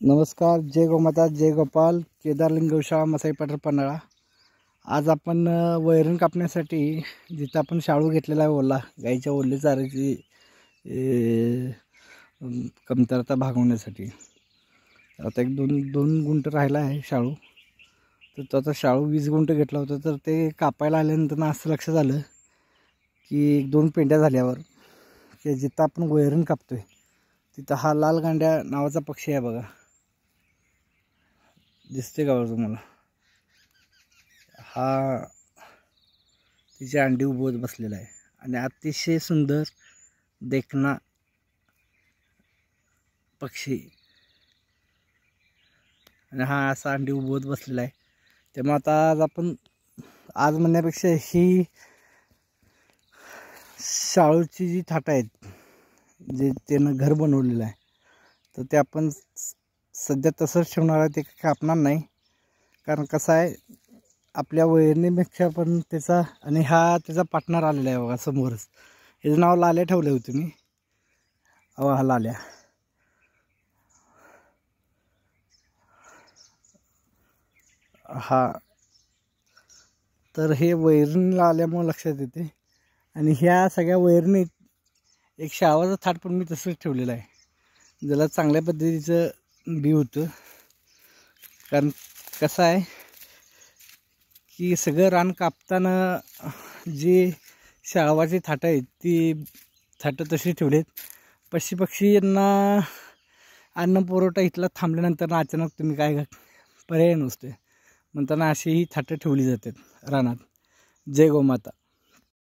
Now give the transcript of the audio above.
नमस्कार, जय गोमाता, जय गोपाल. केदारलिंग गौशाळा, मसाई पाटर, पन्हाळा. आज आपण वैरण कापण्यासाठी जिथं आपण शाळू घेतलेला आहे, ओला गाईच्या ओले चाऱ्याची कमतरता भागवण्यासाठी. आता एक दोन गुंठ राहिला आहे शाळू. तर तो आता शाळू 20 गुंठ घेतला होता. तर ते कापायला आल्यानंतर असं लक्षात आलं की 1-2 पेंड्या झाल्यावर की जिथं आपण वैरण कापतोय तिथं हा लाल गांड्या नावाचा पक्षी आहे बघा. दिसते का तुम्हाला? हा तिचे अंडी उभवत बसलेला आहे आणि अतिशय सुंदर देखना पक्षी. आणि हा असा अंडी उभवत बसलेला आहे. त्यामुळे आता आज म्हणण्यापेक्षा ही शाळूची जी थाटं आहेत, जे त्यानं घर बनवलेलं आहे, तर ते आपण सध्या तसंच ठेवणार आहे. ते कापणार नाही. कारण कसं आहे, आपल्या वैरणीपेक्षा पण त्याचा आणि हा त्याचा पार्टनर आलेला आहे बघा समोरच. याचं नाव लाल्या ठेवलं होतं मी. हा लाल्या. हा तर हे वैरणीला आल्यामुळे लक्षात येते. आणि ह्या सगळ्या वैरणीत एक शाळाचं थाट पण मी तसंच ठेवलेलं आहे, ज्याला चांगल्या पद्धतीचं बी होतं. कारण कसं आहे की सगळं रान कापताना जी शाळवाची थाटं आहेत ती थाटं तशी ठेवलेत. पक्षी यांना अन्न पुरवठा इथला थांबल्यानंतर अचानक तुम्ही काय पर्याय नसते म्हणताना अशी ही थाटं ठेवली जातात रानात. जय गोमाता.